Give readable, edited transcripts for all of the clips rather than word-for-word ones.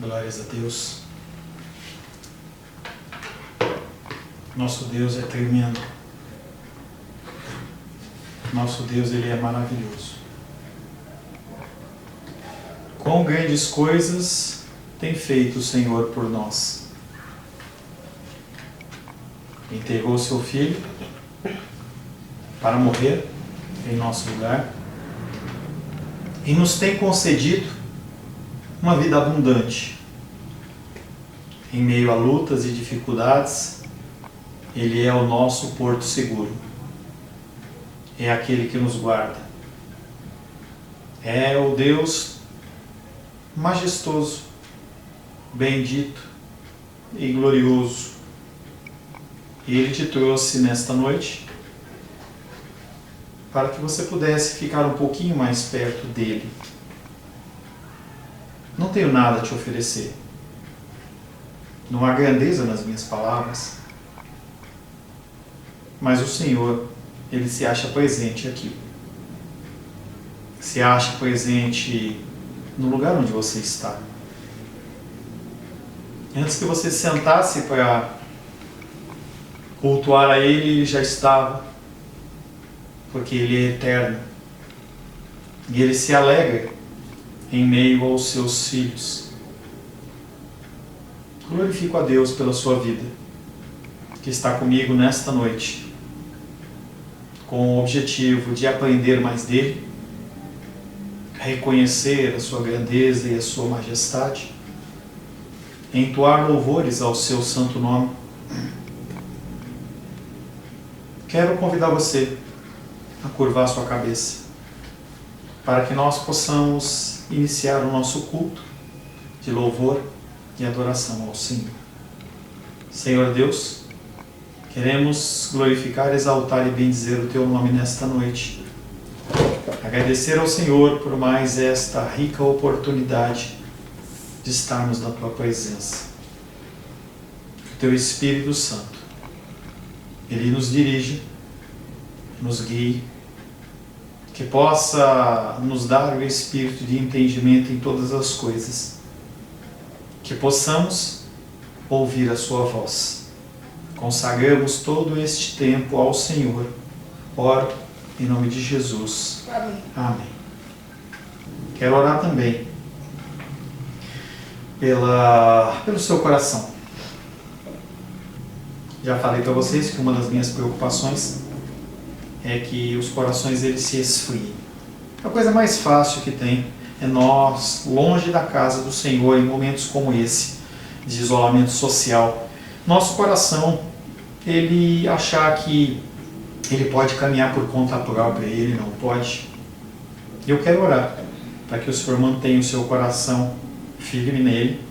Glórias a Deus. Nosso Deus é tremendo. Nosso Deus, Ele é maravilhoso. Quão grandes coisas tem feito o Senhor por nós. Entregou seu Filho para morrer em nosso lugar e nos tem concedido uma vida abundante. Em meio a lutas e dificuldades, Ele é o nosso porto seguro. É aquele que nos guarda. É o Deus majestoso, bendito e glorioso. E Ele te trouxe nesta noite para que você pudesse ficar um pouquinho mais perto dEle. Não tenho nada a te oferecer. Não há grandeza nas minhas palavras. Mas o Senhor, Ele se acha presente aqui. Se acha presente no lugar onde você está. Antes que você sentasse para cultuar a Ele já estava. Porque Ele é eterno. E Ele se alegra em meio aos seus filhos. Glorifico a Deus pela sua vida, que está comigo nesta noite, com o objetivo de aprender mais dEle, reconhecer a sua grandeza e a sua majestade, entoar louvores ao seu santo nome. Quero convidar você a curvar sua cabeça, para que nós possamos iniciar o nosso culto de louvor e adoração ao Senhor. Senhor Deus, queremos glorificar, exaltar e bendizer o Teu nome nesta noite. Agradecer ao Senhor por mais esta rica oportunidade de estarmos na Tua presença. O Teu Espírito Santo, Ele nos dirige, nos guie, que possa nos dar o espírito de entendimento em todas as coisas, que possamos ouvir a sua voz. Consagramos todo este tempo ao Senhor. Oro em nome de Jesus. Amém. Amém. Quero orar também pelo seu coração. Já falei para vocês que uma das minhas preocupações é que os corações eles se esfriem. A coisa mais fácil que tem é nós, longe da casa do Senhor, em momentos como esse, de isolamento social, nosso coração, ele achar que ele pode caminhar por conta própria, e ele não pode. Eu quero orar para que o Senhor mantenha o seu coração firme nele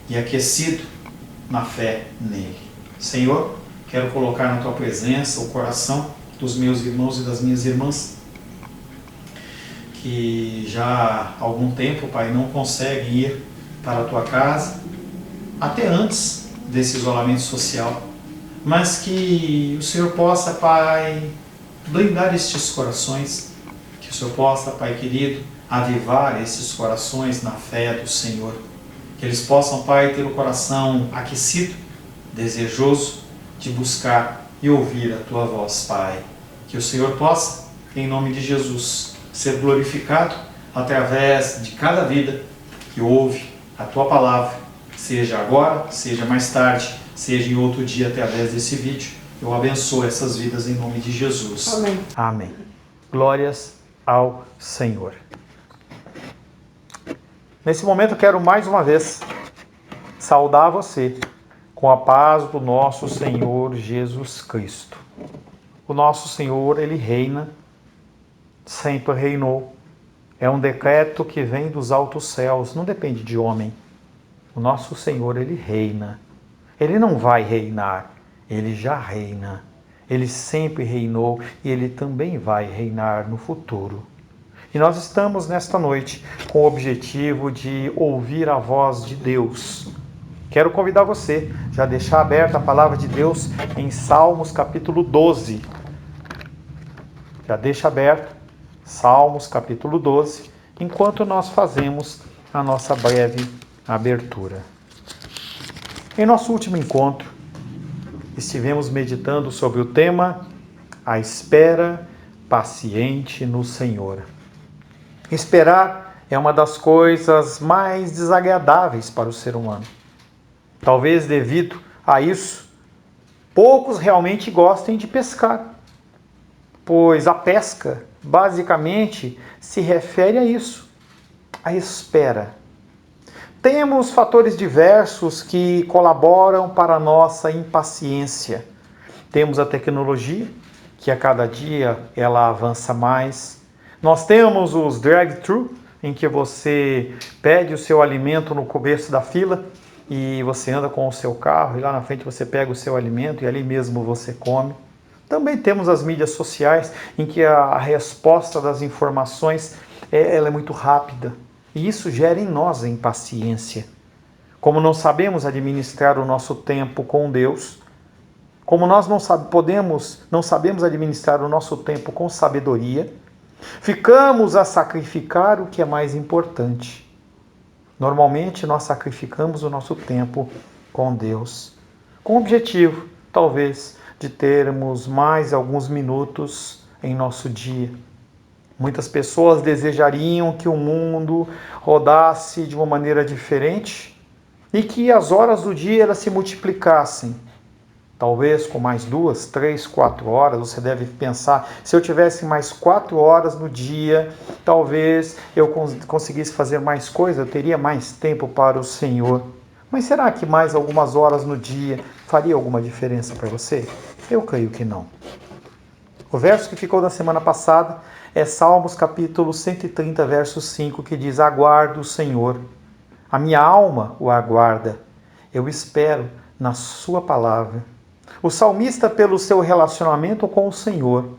e aquecido na fé nele. Senhor, quero colocar na Tua presença o coração dos meus irmãos e das minhas irmãs, que já há algum tempo, Pai, não conseguem ir para a Tua casa, até antes desse isolamento social, mas que o Senhor possa, Pai, blindar estes corações, que o Senhor possa, Pai querido, avivar esses corações na fé do Senhor, que eles possam, Pai, ter o coração aquecido, desejoso de buscar e ouvir a Tua voz, Pai. Que o Senhor possa, em nome de Jesus, ser glorificado através de cada vida que ouve a Tua palavra, seja agora, seja mais tarde, seja em outro dia através desse vídeo. Eu abençoo essas vidas em nome de Jesus. Amém. Amém. Glórias ao Senhor. Nesse momento eu quero mais uma vez saudar você com a paz do nosso Senhor Jesus Cristo. O nosso Senhor, Ele reina, sempre reinou. É um decreto que vem dos altos céus, não depende de homem. O nosso Senhor, Ele reina. Ele não vai reinar, Ele já reina. Ele sempre reinou e Ele também vai reinar no futuro. E nós estamos nesta noite com o objetivo de ouvir a voz de Deus. Quero convidar você já deixar aberta a palavra de Deus em Salmos capítulo 12. Já deixa aberto Salmos capítulo 12, enquanto nós fazemos a nossa breve abertura. Em nosso último encontro, estivemos meditando sobre o tema A espera paciente no Senhor. Esperar é uma das coisas mais desagradáveis para o ser humano. Talvez devido a isso, poucos realmente gostem de pescar, pois a pesca basicamente se refere a isso, a espera. Temos fatores diversos que colaboram para a nossa impaciência. Temos a tecnologia, que a cada dia ela avança mais. Nós temos os drive-thru, em que você pede o seu alimento no começo da fila e você anda com o seu carro e lá na frente você pega o seu alimento e ali mesmo você come. Também temos as mídias sociais, em que a resposta das informações ela é muito rápida. E isso gera em nós a impaciência. Como não sabemos administrar o nosso tempo com Deus, como nós não sabemos administrar o nosso tempo com sabedoria, ficamos a sacrificar o que é mais importante. Normalmente nós sacrificamos o nosso tempo com Deus, com o objetivo, talvez, de termos mais alguns minutos em nosso dia. Muitas pessoas desejariam que o mundo rodasse de uma maneira diferente e que as horas do dia elas se multiplicassem. Talvez com mais 2, 3, 4 horas, você deve pensar, se eu tivesse mais 4 horas no dia, talvez eu conseguisse fazer mais coisas, eu teria mais tempo para o Senhor. Mas será que mais algumas horas no dia faria alguma diferença para você? Eu creio que não. O verso que ficou da semana passada é Salmos capítulo 130, verso 5, que diz: aguardo o Senhor, a minha alma o aguarda, eu espero na sua palavra. O salmista, pelo seu relacionamento com o Senhor,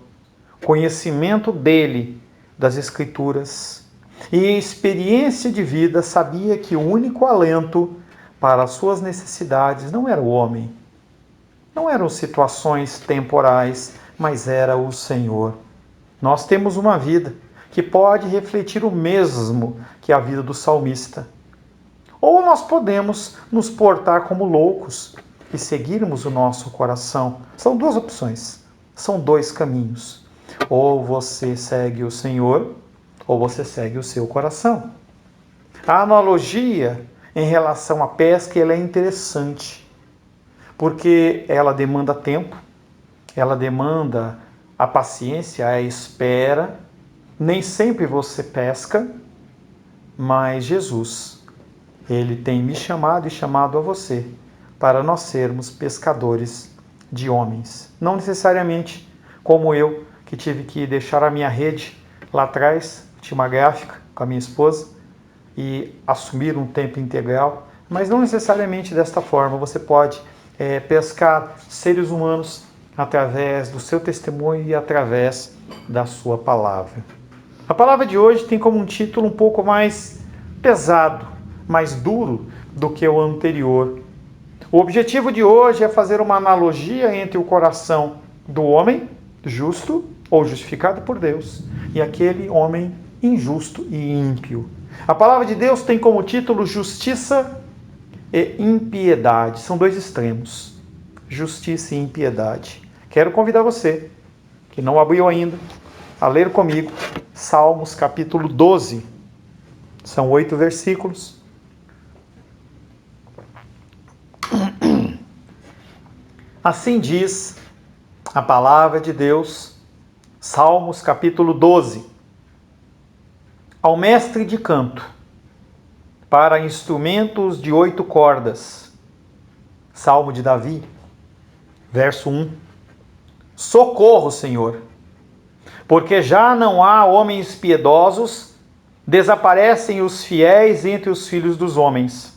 conhecimento dele, das Escrituras e experiência de vida, sabia que o único alento para as suas necessidades não era o homem, não eram situações temporais, mas era o Senhor. Nós temos uma vida que pode refletir o mesmo que a vida do salmista. Ou nós podemos nos portar como loucos e seguirmos o nosso coração. São duas opções, são dois caminhos. Ou você segue o Senhor, ou você segue o seu coração. A analogia em relação à pesca ela é interessante, porque ela demanda tempo, ela demanda a paciência, a espera. Nem sempre você pesca, mas Jesus, Ele tem me chamado e chamado a você para nós sermos pescadores de homens. Não necessariamente como eu, que tive que deixar a minha rede lá atrás, tinha uma gráfica com a minha esposa, e assumir um tempo integral, mas não necessariamente desta forma. Você pode pescar seres humanos através do seu testemunho e através da sua palavra. A palavra de hoje tem como um título um pouco mais pesado, mais duro do que o anterior. O objetivo de hoje é fazer uma analogia entre o coração do homem justo ou justificado por Deus e aquele homem injusto e ímpio. A palavra de Deus tem como título justiça e impiedade. São dois extremos, justiça e impiedade. Quero convidar você, que não abriu ainda, a ler comigo Salmos capítulo 12. São 8 versículos. Assim diz a palavra de Deus, Salmos capítulo 12. Ao mestre de canto, para instrumentos de 8 cordas. Salmo de Davi, verso 1. Socorro, Senhor, porque já não há homens piedosos, desaparecem os fiéis entre os filhos dos homens.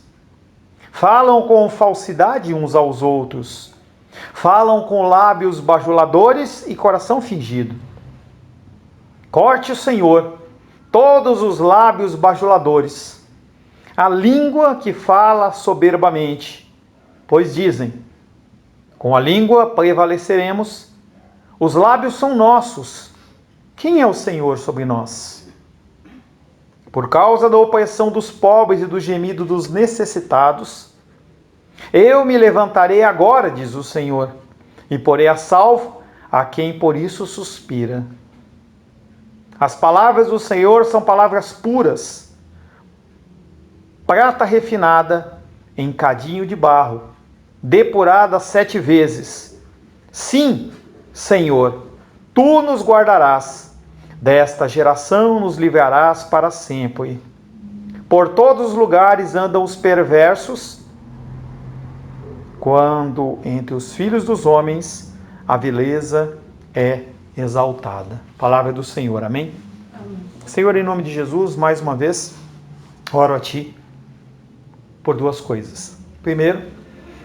Falam com falsidade uns aos outros, falam com lábios bajuladores e coração fingido. Corte o Senhor todos os lábios bajuladores, a língua que fala soberbamente, pois dizem: com a língua prevaleceremos, os lábios são nossos. Quem é o Senhor sobre nós? Por causa da opressão dos pobres e do gemido dos necessitados, eu me levantarei agora, diz o Senhor, e porei a salvo a quem por isso suspira. As palavras do Senhor são palavras puras, prata refinada em cadinho de barro, depurada 7 vezes. Sim, Senhor, tu nos guardarás, desta geração nos livrarás para sempre. Por todos os lugares andam os perversos, quando entre os filhos dos homens a vileza é exaltada. Palavra do Senhor, amém? Amém. Senhor, em nome de Jesus, mais uma vez, oro a Ti por 2 coisas. Primeiro,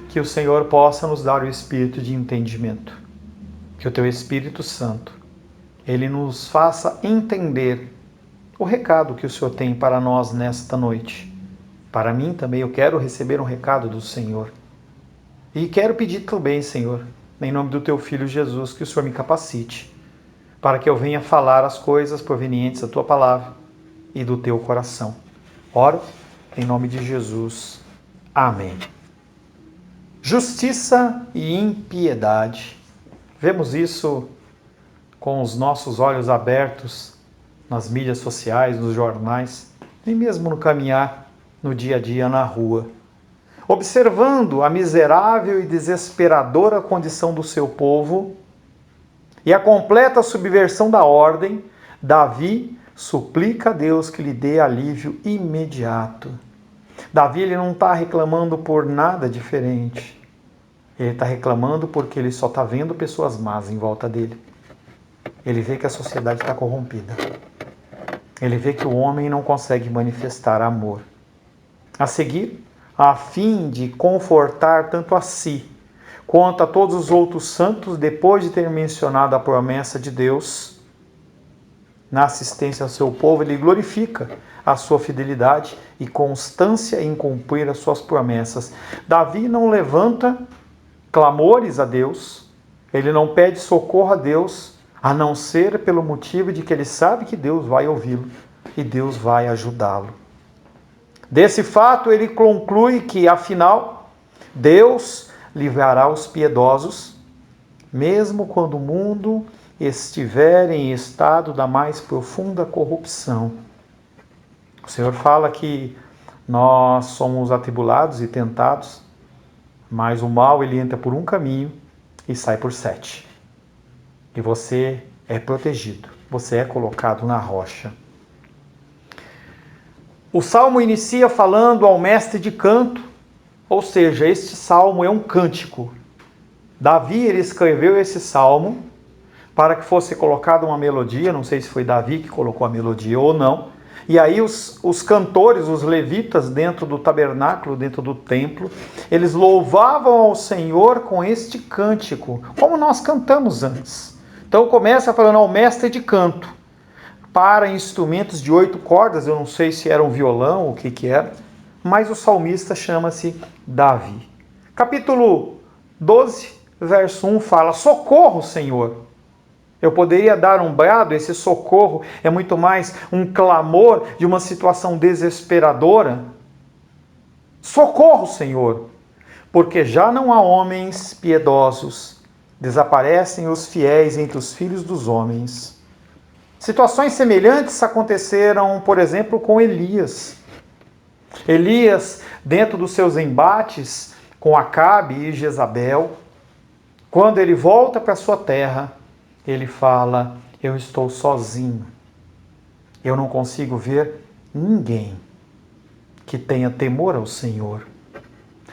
que o Senhor possa nos dar o espírito de entendimento. Que o Teu Espírito Santo, Ele nos faça entender o recado que o Senhor tem para nós nesta noite. Para mim também eu quero receber um recado do Senhor. E quero pedir também, Senhor, em nome do Teu Filho Jesus, que o Senhor me capacite para que eu venha falar as coisas provenientes da Tua palavra e do Teu coração. Oro em nome de Jesus. Amém. Justiça e impiedade. Vemos isso com os nossos olhos abertos nas mídias sociais, nos jornais, e mesmo no caminhar no dia a dia na rua. Observando a miserável e desesperadora condição do seu povo e a completa subversão da ordem, Davi suplica a Deus que lhe dê alívio imediato. Davi ele não está reclamando por nada diferente. Ele está reclamando porque ele só está vendo pessoas más em volta dele. Ele vê que a sociedade está corrompida. Ele vê que o homem não consegue manifestar amor. A seguir, a fim de confortar tanto a si quanto a todos os outros santos, depois de ter mencionado a promessa de Deus na assistência ao seu povo, ele glorifica a sua fidelidade e constância em cumprir as suas promessas. Davi não levanta clamores a Deus, ele não pede socorro a Deus, a não ser pelo motivo de que ele sabe que Deus vai ouvi-lo e Deus vai ajudá-lo. Desse fato, ele conclui que, afinal, Deus livrará os piedosos, mesmo quando o mundo estiver em estado da mais profunda corrupção. O Senhor fala que nós somos atribulados e tentados, mas o mal ele entra por um caminho e sai por 7. E você é protegido, você é colocado na rocha. O salmo inicia falando ao mestre de canto, ou seja, este salmo é um cântico. Davi ele escreveu esse salmo para que fosse colocada uma melodia, não sei se foi Davi que colocou a melodia ou não, e aí os cantores, os levitas dentro do tabernáculo, dentro do templo, eles louvavam ao Senhor com este cântico, como nós cantamos antes. Então começa falando ao mestre de canto, para instrumentos de 8 cordas, eu não sei se era um violão ou o que era, mas o salmista chama-se Davi. Capítulo 12, verso 1 fala: socorro, Senhor. Eu poderia dar um brado, esse socorro é muito mais um clamor de uma situação desesperadora. Socorro, Senhor, porque já não há homens piedosos, desaparecem os fiéis entre os filhos dos homens. Situações semelhantes aconteceram, por exemplo, com Elias. Elias, dentro dos seus embates com Acabe e Jezabel, quando ele volta para a sua terra, ele fala: eu estou sozinho, eu não consigo ver ninguém que tenha temor ao Senhor.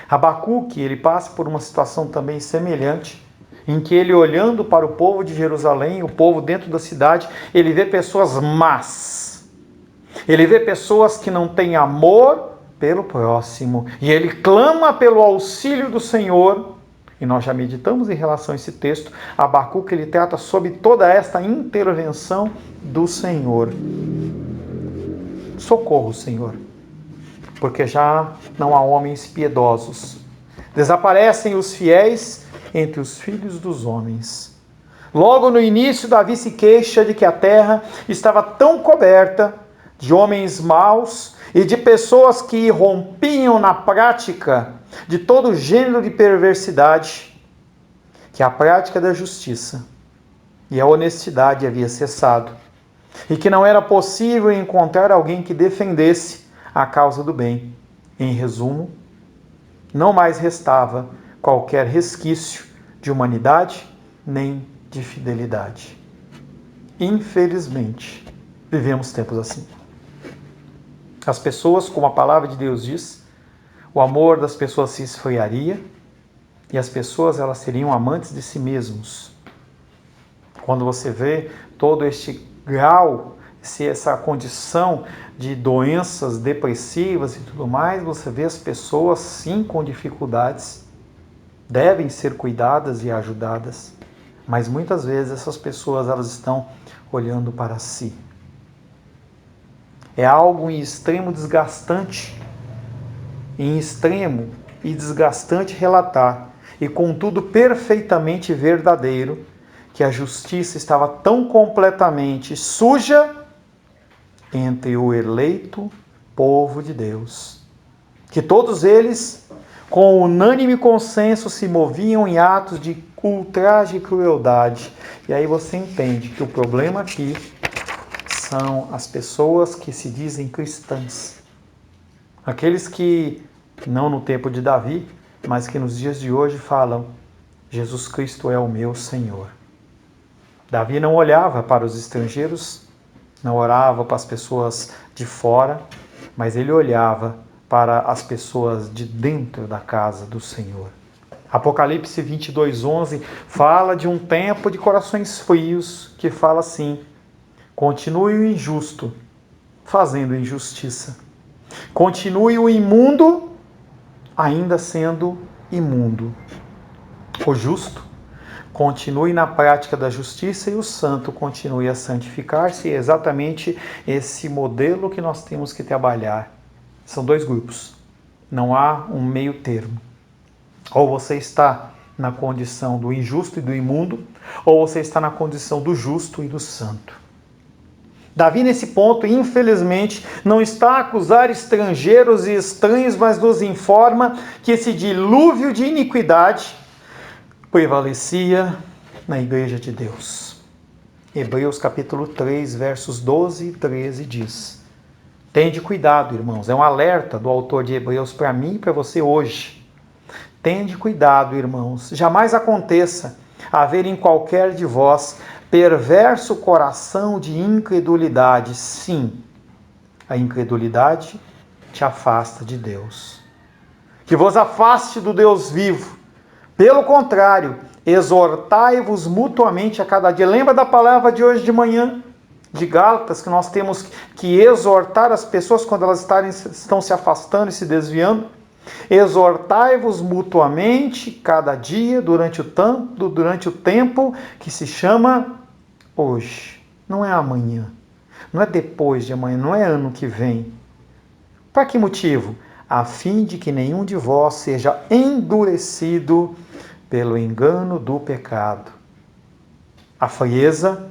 Abacuque, ele passa por uma situação também semelhante, em que ele, olhando para o povo de Jerusalém, o povo dentro da cidade, ele vê pessoas más, ele vê pessoas que não têm amor pelo próximo, e ele clama pelo auxílio do Senhor. E nós já meditamos em relação a esse texto. Abacuque ele trata sobre toda esta intervenção do Senhor. Socorro, Senhor, porque já não há homens piedosos. Desaparecem os fiéis entre os filhos dos homens. Logo no início, Davi se queixa de que a terra estava tão coberta de homens maus e de pessoas que rompiam na prática de todo gênero de perversidade, que a prática da justiça e a honestidade havia cessado, e que não era possível encontrar alguém que defendesse a causa do bem. Em resumo, não mais restava qualquer resquício de humanidade nem de fidelidade. Infelizmente, vivemos tempos assim. As pessoas, como a palavra de Deus diz, o amor das pessoas se esfriaria e as pessoas elas seriam amantes de si mesmos. Quando você vê todo este grau, essa condição de doenças depressivas e tudo mais, você vê as pessoas sim com dificuldades, devem ser cuidadas e ajudadas, mas muitas vezes essas pessoas elas estão olhando para si. É algo em extremo e desgastante relatar, e contudo perfeitamente verdadeiro, que a justiça estava tão completamente suja entre o eleito povo de Deus, que todos eles, com unânime consenso, se moviam em atos de ultraje e crueldade. E aí você entende que o problema aqui são as pessoas que se dizem cristãs. Aqueles que, não no tempo de Davi, mas que nos dias de hoje falam: Jesus Cristo é o meu Senhor. Davi não olhava para os estrangeiros, não orava para as pessoas de fora, mas ele olhava para as pessoas de dentro da casa do Senhor. Apocalipse 22:11 fala de um tempo de corações frios, que fala assim: continue o injusto fazendo injustiça. Continue o imundo ainda sendo imundo. O justo continue na prática da justiça e o santo continue a santificar-se. É exatamente esse modelo que nós temos que trabalhar. São dois grupos. Não há um meio termo. Ou você está na condição do injusto e do imundo, ou você está na condição do justo e do santo. Davi, nesse ponto, infelizmente, não está a acusar estrangeiros e estranhos, mas nos informa que esse dilúvio de iniquidade prevalecia na igreja de Deus. Hebreus capítulo 3, versos 12 e 13 diz: tende cuidado, irmãos, é um alerta do autor de Hebreus para mim e para você hoje. Tende cuidado, irmãos, jamais aconteça haver em qualquer de vós perverso coração de incredulidade. Sim, a incredulidade te afasta de Deus. Que vos afaste do Deus vivo. Pelo contrário, exortai-vos mutuamente a cada dia. Lembra da palavra de hoje de manhã, de Gálatas, que nós temos que exortar as pessoas quando elas estão se afastando e se desviando? Exortai-vos mutuamente cada dia durante o tempo que se chama hoje. Não é amanhã, não é depois de amanhã, não é ano que vem. Para que motivo? A fim de que nenhum de vós seja endurecido pelo engano do pecado. A frieza,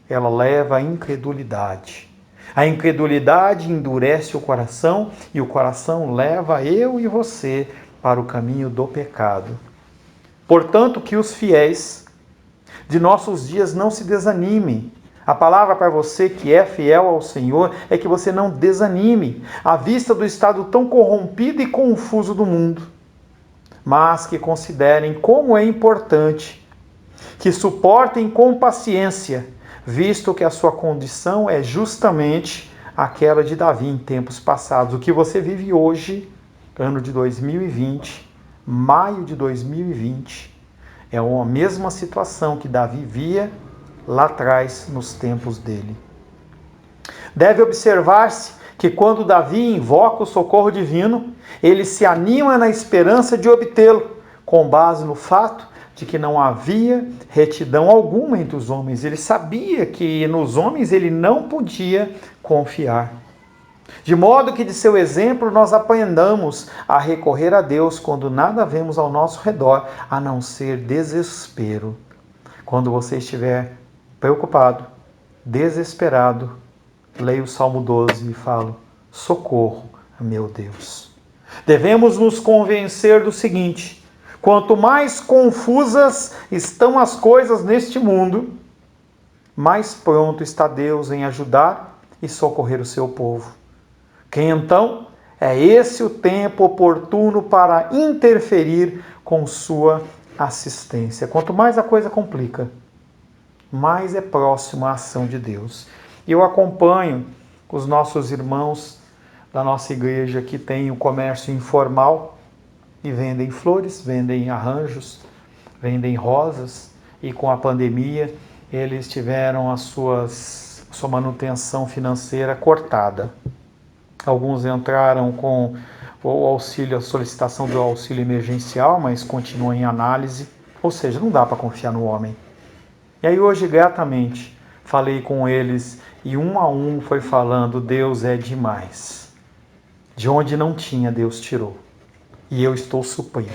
ela leva à incredulidade. A incredulidade endurece o coração e o coração leva eu e você para o caminho do pecado. Portanto, que os fiéis de nossos dias não se desanimem. A palavra para você que é fiel ao Senhor é que você não desanime à vista do estado tão corrompido e confuso do mundo, mas que considerem como é importante, que suportem com paciência, visto que a sua condição é justamente aquela de Davi em tempos passados. O que você vive hoje, ano de 2020, maio de 2020, é a mesma situação que Davi via lá atrás, nos tempos dele. Deve observar-se que quando Davi invoca o socorro divino, ele se anima na esperança de obtê-lo, com base no fato de que não havia retidão alguma entre os homens. Ele sabia que nos homens ele não podia confiar. De modo que de seu exemplo nós aprendamos a recorrer a Deus quando nada vemos ao nosso redor, a não ser desespero. Quando você estiver preocupado, desesperado, leio o Salmo 12 e falo: socorro, meu Deus. Devemos nos convencer do seguinte: quanto mais confusas estão as coisas neste mundo, mais pronto está Deus em ajudar e socorrer o seu povo. Que então é esse o tempo oportuno para interferir com sua assistência. Quanto mais a coisa complica, mais é próxima a ação de Deus. E eu acompanho os nossos irmãos da nossa igreja que tem o comércio informal e vendem flores, vendem arranjos, vendem rosas, e com a pandemia eles tiveram a sua manutenção financeira cortada. Alguns entraram com o auxílio, a solicitação do auxílio emergencial, mas continuam em análise, ou seja, não dá para confiar no homem. E aí hoje, gratamente, falei com eles e um a um foi falando: Deus é demais. De onde não tinha, Deus tirou. E eu estou suprindo.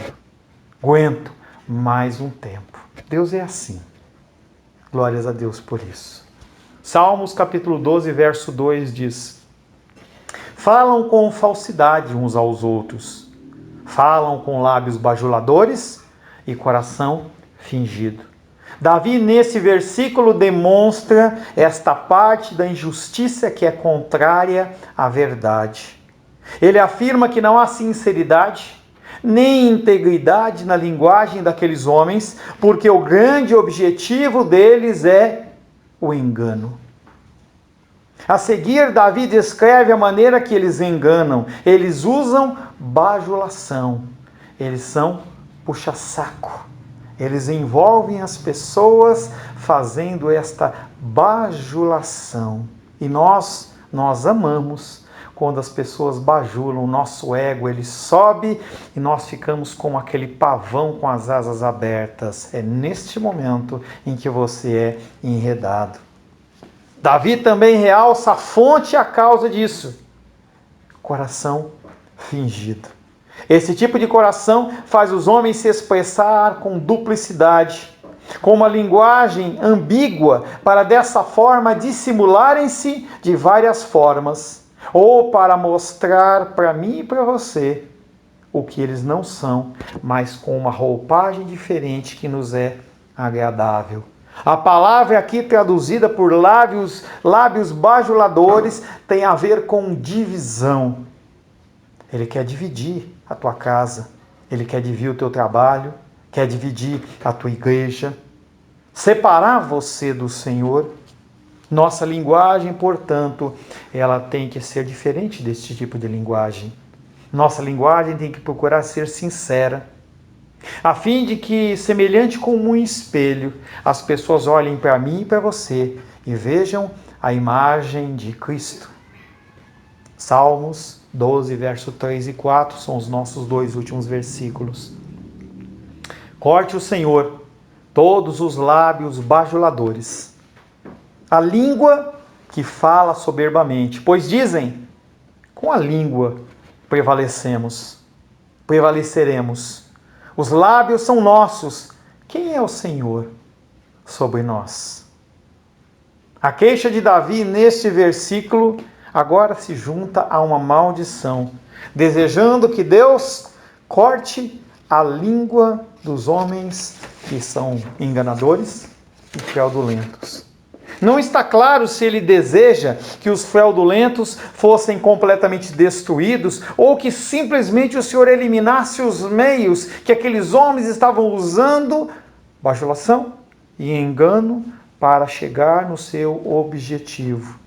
Aguento mais um tempo. Deus é assim. Glórias a Deus por isso. Salmos capítulo 12, verso 2 diz: falam com falsidade uns aos outros. Falam com lábios bajuladores e coração fingido. Davi, nesse versículo, demonstra esta parte da injustiça que é contrária à verdade. Ele afirma que não há sinceridade nem integridade na linguagem daqueles homens, porque o grande objetivo deles é o engano. A seguir, Davi descreve a maneira que eles enganam. Eles usam bajulação. Eles são puxa-saco. Eles envolvem as pessoas fazendo esta bajulação. E nós amamos quando as pessoas bajulam. O nosso ego, ele sobe e nós ficamos como aquele pavão com as asas abertas. É neste momento em que você é enredado. Davi também realça a fonte e a causa disso: coração fingido. Esse tipo de coração faz os homens se expressar com duplicidade, com uma linguagem ambígua, para dessa forma dissimularem-se de várias formas, ou para mostrar para mim e para você o que eles não são, mas com uma roupagem diferente que nos é agradável. A palavra aqui traduzida por lábios bajuladores tem a ver com divisão. Ele quer dividir a tua casa, ele quer dividir o teu trabalho, quer dividir a tua igreja, separar você do Senhor. Nossa linguagem, portanto, ela tem que ser diferente desse tipo de linguagem. Nossa linguagem tem que procurar ser sincera, a fim de que, semelhante como um espelho, as pessoas olhem para mim e para você e vejam a imagem de Cristo. Salmos 12, verso 3 e 4 são os nossos dois últimos versículos. Corte o Senhor todos os lábios bajuladores, a língua que fala soberbamente, pois dizem: com a língua prevaleceremos. Os lábios são nossos. Quem é o Senhor sobre nós? A queixa de Davi neste versículo agora se junta a uma maldição, desejando que Deus corte a língua dos homens que são enganadores e fraudulentos. Não está claro se ele deseja que os fraudulentos fossem completamente destruídos ou que simplesmente o Senhor eliminasse os meios que aqueles homens estavam usando, bajulação e engano, para chegar no seu objetivo.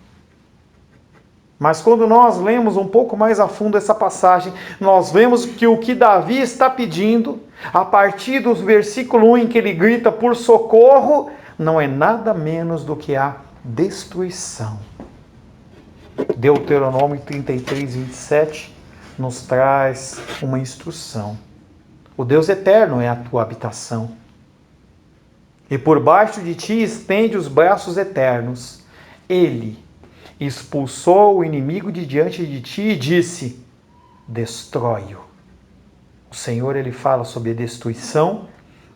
Mas quando nós lemos um pouco mais a fundo essa passagem, nós vemos que o que Davi está pedindo, a partir do versículo 1 em que ele grita por socorro, não é nada menos do que a destruição. Deuteronômio 33, 27 nos traz uma instrução. O Deus eterno é a tua habitação. E por baixo de ti estende os braços eternos. Ele expulsou o inimigo de diante de ti e disse: destrói-o. O Senhor, ele fala sobre a destruição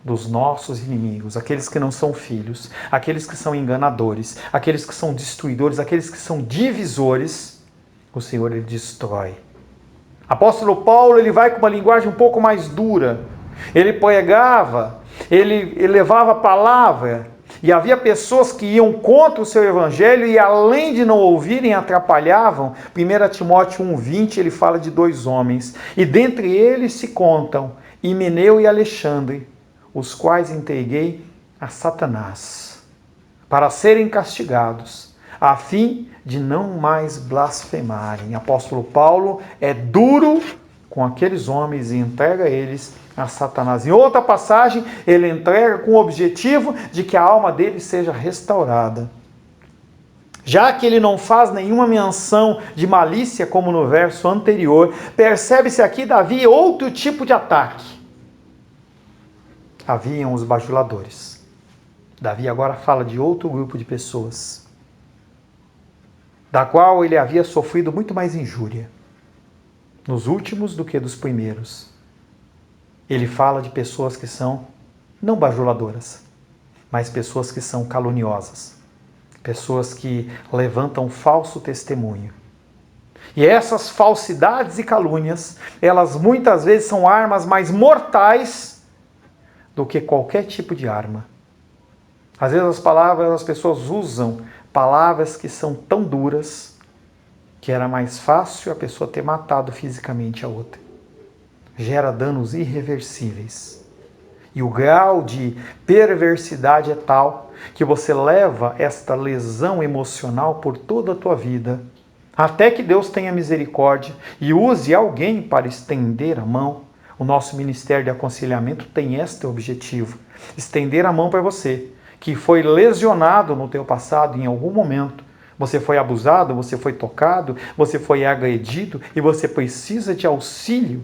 dos nossos inimigos, aqueles que não são filhos, aqueles que são enganadores, aqueles que são destruidores, aqueles que são divisores, o Senhor ele destrói. Apóstolo Paulo ele vai com uma linguagem um pouco mais dura. Ele pregava, ele levava a palavra, e havia pessoas que iam contra o seu evangelho e além de não ouvirem, atrapalhavam. 1 Timóteo 1,20 ele fala de 2 homens, e dentre eles se contam Himeneu e Alexandre, os quais entreguei a Satanás, para serem castigados, a fim de não mais blasfemarem. Apóstolo Paulo é duro com aqueles homens e entrega eles a Satanás. Em outra passagem, ele entrega com o objetivo de que a alma deles seja restaurada. Já que ele não faz nenhuma menção de malícia, como no verso anterior, percebe-se aqui, Davi, outro tipo de ataque. Haviam os bajuladores. Davi agora fala de outro grupo de pessoas, da qual ele havia sofrido muito mais injúria, nos últimos do que dos primeiros. Ele fala de pessoas que são não bajuladoras, mas pessoas que são caluniosas, pessoas que levantam falso testemunho. E essas falsidades e calúnias, elas muitas vezes são armas mais mortais do que qualquer tipo de arma. Às vezes as pessoas usam palavras que são tão duras que era mais fácil a pessoa ter matado fisicamente a outra. Gera danos irreversíveis. E o grau de perversidade é tal que você leva esta lesão emocional por toda a tua vida, até que Deus tenha misericórdia e use alguém para estender a mão. O nosso Ministério de Aconselhamento tem este objetivo: estender a mão para você, que foi lesionado no teu passado em algum momento. Você foi abusado, você foi tocado, você foi agredido e você precisa de auxílio.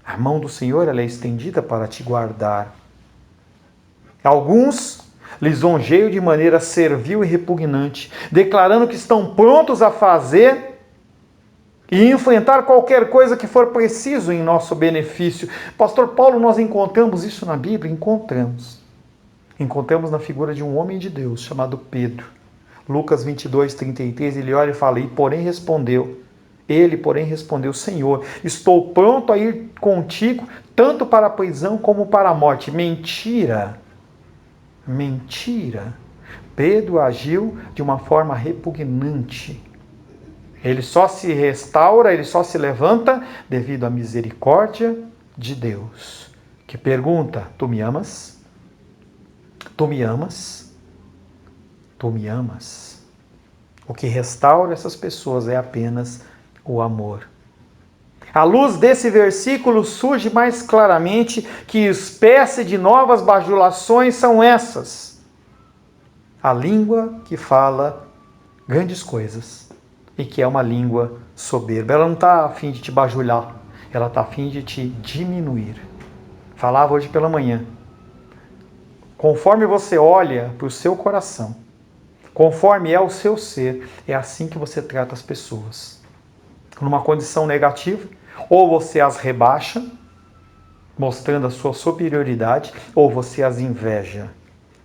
A mão do Senhor ela é estendida para te guardar. Alguns lisonjeiam de maneira servil e repugnante, declarando que estão prontos a fazer e enfrentar qualquer coisa que for preciso em nosso benefício. Pastor Paulo, nós encontramos isso na Bíblia? Encontramos. Encontramos na figura de um homem de Deus chamado Pedro. Lucas 22:33, ele olha e fala, ele, porém, respondeu, Senhor, estou pronto a ir contigo, tanto para a prisão como para a morte. Mentira. Pedro agiu de uma forma repugnante. Ele só se restaura, ele só se levanta devido à misericórdia de Deus. Que pergunta, tu me amas? Tu me amas? Tu me amas? O que restaura essas pessoas é apenas o amor. À luz desse versículo surge mais claramente que espécie de novas bajulações são essas. A língua que fala grandes coisas e que é uma língua soberba. Ela não está a fim de te bajular, ela está a fim de te diminuir. Falava hoje pela manhã. Conforme você olha para o seu coração, conforme é o seu ser, é assim que você trata as pessoas. Numa condição negativa, ou você as rebaixa, mostrando a sua superioridade, ou você as inveja.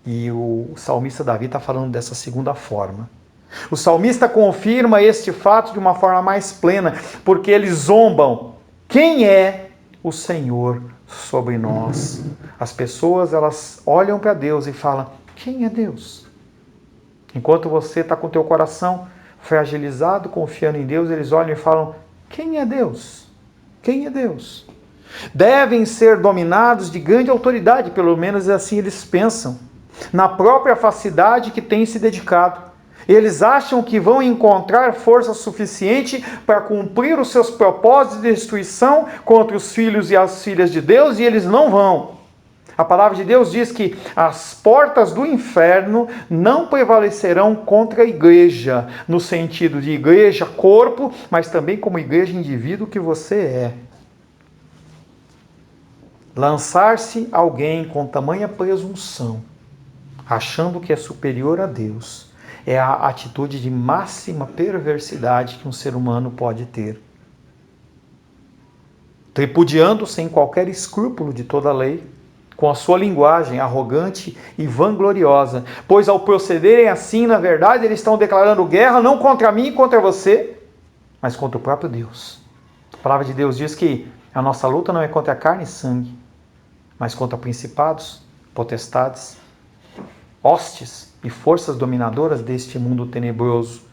E o salmista Davi está falando dessa segunda forma. O salmista confirma este fato de uma forma mais plena, porque eles zombam. Quem é o Senhor sobre nós? As pessoas, elas olham para Deus e falam, quem é Deus? Enquanto você está com o teu coração fragilizado, confiando em Deus, eles olham e falam, quem é Deus? Quem é Deus? Devem ser dominados de grande autoridade, pelo menos assim eles pensam, na própria facilidade que têm se dedicado. Eles acham que vão encontrar força suficiente para cumprir os seus propósitos de destruição contra os filhos e as filhas de Deus, e eles não vão. A palavra de Deus diz que as portas do inferno não prevalecerão contra a igreja, no sentido de igreja, corpo, mas também como igreja, indivíduo que você é. Lançar-se alguém com tamanha presunção, achando que é superior a Deus, é a atitude de máxima perversidade que um ser humano pode ter. Tripudiando sem qualquer escrúpulo de toda a lei, com a sua linguagem arrogante e vangloriosa, pois ao procederem assim, na verdade, eles estão declarando guerra não contra mim e contra você, mas contra o próprio Deus. A palavra de Deus diz que a nossa luta não é contra a carne e sangue, mas contra principados, potestades, hostes e forças dominadoras deste mundo tenebroso.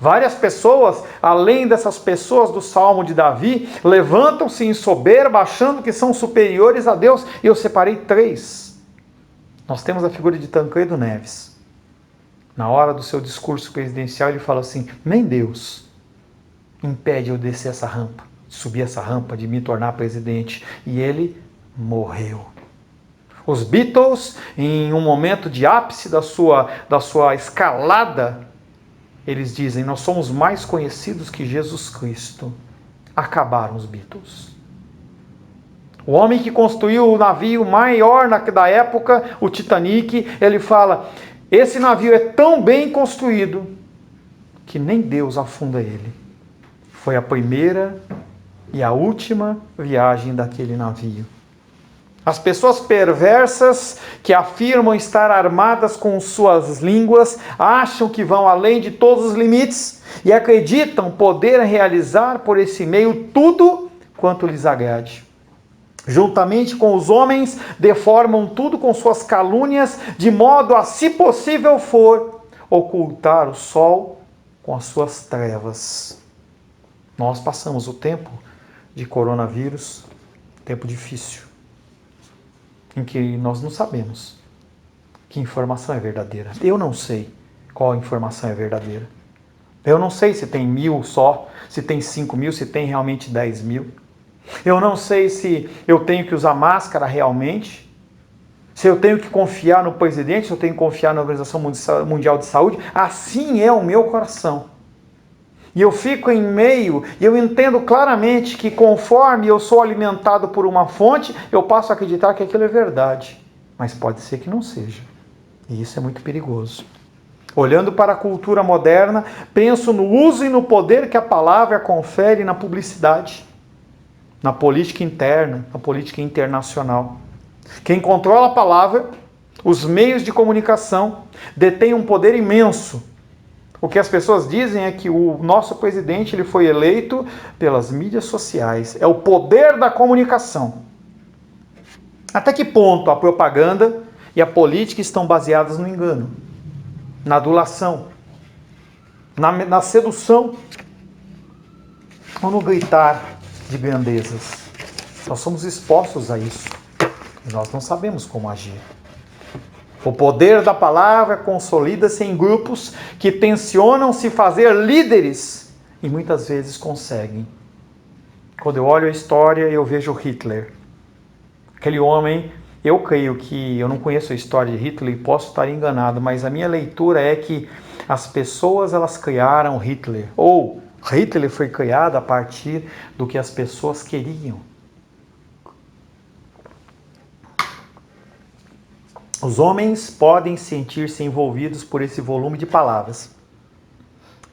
Várias pessoas, além dessas pessoas do Salmo de Davi, levantam-se em soberba, achando que são superiores a Deus. E eu separei 3. Nós temos a figura de Tancredo Neves. Na hora do seu discurso presidencial, ele fala assim: nem Deus impede eu descer essa rampa, subir essa rampa, de me tornar presidente. E ele morreu. Os Beatles, em um momento de ápice da sua escalada, eles dizem: nós somos mais conhecidos que Jesus Cristo. Acabaram os Beatles. O homem que construiu o navio maior da época, o Titanic, ele fala: esse navio é tão bem construído que nem Deus afunda ele. Foi a primeira e a última viagem daquele navio. As pessoas perversas que afirmam estar armadas com suas línguas acham que vão além de todos os limites e acreditam poder realizar por esse meio tudo quanto lhes agrade. Juntamente com os homens, deformam tudo com suas calúnias, de modo a, se possível for, ocultar o sol com as suas trevas. Nós passamos o tempo de coronavírus, tempo difícil, em que nós não sabemos que informação é verdadeira. Eu não sei qual informação é verdadeira. Eu não sei se tem 1.000 só, se tem 5.000, se tem realmente 10.000. Eu não sei se eu tenho que usar máscara realmente, se eu tenho que confiar no presidente, se eu tenho que confiar na Organização Mundial de Saúde. Assim é o meu coração. E eu fico em meio, e eu entendo claramente que conforme eu sou alimentado por uma fonte, eu passo a acreditar que aquilo é verdade. Mas pode ser que não seja. E isso é muito perigoso. Olhando para a cultura moderna, penso no uso e no poder que a palavra confere na publicidade, na política interna, na política internacional. Quem controla a palavra, os meios de comunicação, detém um poder imenso. O que as pessoas dizem é que o nosso presidente ele foi eleito pelas mídias sociais. É o poder da comunicação. Até que ponto a propaganda e a política estão baseadas no engano, na adulação, na sedução ou no gritar de grandezas? Nós somos expostos a isso. E nós não sabemos como agir. O poder da palavra consolida-se em grupos que tensionam se fazer líderes e muitas vezes conseguem. Quando eu olho a história, eu vejo Hitler. Aquele homem, eu creio que, eu não conheço a história de Hitler e posso estar enganado, mas a minha leitura é que as pessoas elas criaram Hitler, ou Hitler foi criado a partir do que as pessoas queriam. Os homens podem sentir-se envolvidos por esse volume de palavras,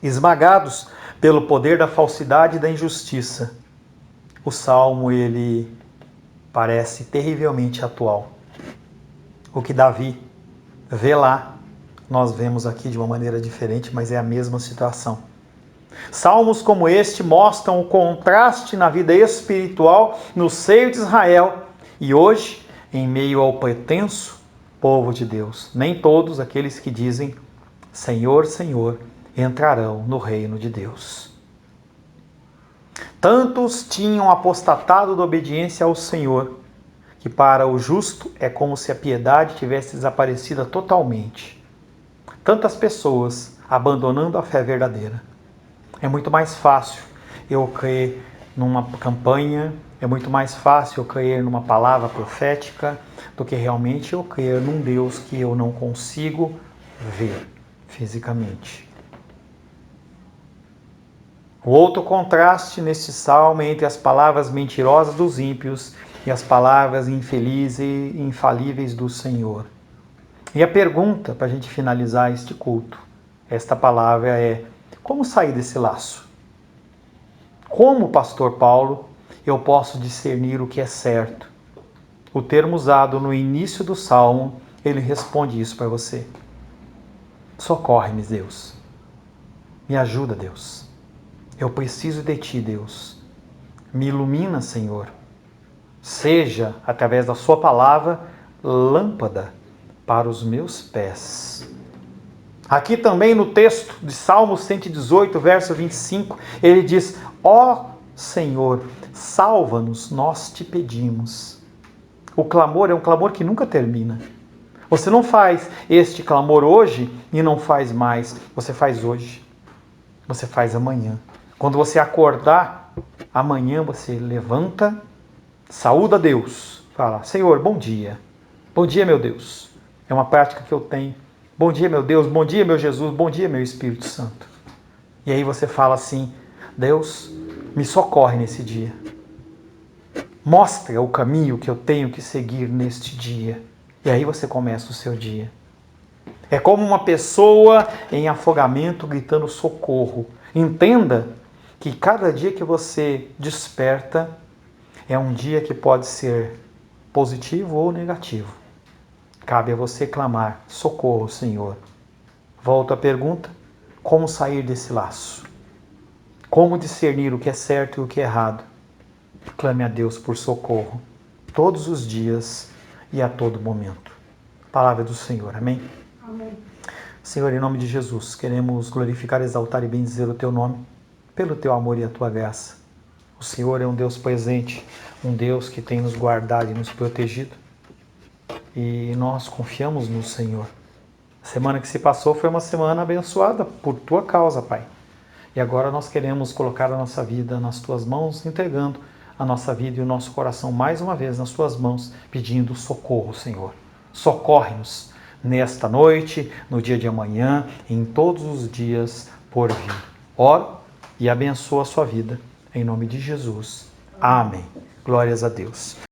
esmagados pelo poder da falsidade e da injustiça. O Salmo, ele parece terrivelmente atual. O que Davi vê lá, nós vemos aqui de uma maneira diferente, mas é a mesma situação. Salmos como este mostram o contraste na vida espiritual no seio de Israel e hoje, em meio ao pretenso povo de Deus. Nem todos aqueles que dizem Senhor, Senhor, entrarão no reino de Deus. Tantos tinham apostatado da obediência ao Senhor, que para o justo é como se a piedade tivesse desaparecido totalmente. Tantas pessoas abandonando a fé verdadeira. É muito mais fácil eu crer numa campanha, é muito mais fácil eu crer numa palavra profética do que realmente eu crer num Deus que eu não consigo ver fisicamente. O outro contraste neste salmo é entre as palavras mentirosas dos ímpios e as palavras infelizes e infalíveis do Senhor. E a pergunta para a gente finalizar este culto, esta palavra é: como sair desse laço? Como, pastor Paulo, eu posso discernir o que é certo o termo usado no início do Salmo, ele responde isso para você. Socorre-me, Deus. Me ajuda, Deus. Eu preciso de Ti, Deus. Me ilumina, Senhor. Seja, através da Sua palavra, lâmpada para os meus pés. Aqui também no texto de Salmo 118, verso 25, ele diz: ó Senhor, salva-nos, nós te pedimos. O clamor é um clamor que nunca termina. Você não faz este clamor hoje e não faz mais. Você faz hoje. Você faz amanhã. Quando você acordar, amanhã você levanta, saúda a Deus, fala: Senhor, bom dia. Bom dia, meu Deus. É uma prática que eu tenho. Bom dia, meu Deus. Bom dia, meu Jesus. Bom dia, meu Espírito Santo. E aí você fala assim: Deus, me socorre nesse dia. Mostra o caminho que eu tenho que seguir neste dia. E aí você começa o seu dia. É como uma pessoa em afogamento gritando socorro. Entenda que cada dia que você desperta é um dia que pode ser positivo ou negativo. Cabe a você clamar: socorro, Senhor. Volto à pergunta: como sair desse laço? Como discernir o que é certo e o que é errado? Clame a Deus por socorro, todos os dias e a todo momento. Palavra do Senhor, amém? Amém. Senhor, em nome de Jesus, queremos glorificar, exaltar e bendizer o Teu nome, pelo Teu amor e a Tua graça. O Senhor é um Deus presente, um Deus que tem nos guardado e nos protegido. E nós confiamos no Senhor. A semana que se passou foi uma semana abençoada por Tua causa, Pai. E agora nós queremos colocar a nossa vida nas Tuas mãos, entregando a nossa vida e o nosso coração mais uma vez nas Tuas mãos, pedindo socorro, Senhor. Socorre-nos nesta noite, no dia de amanhã, em todos os dias por vir. Oro e abençoa a sua vida. Em nome de Jesus. Amém. Glórias a Deus.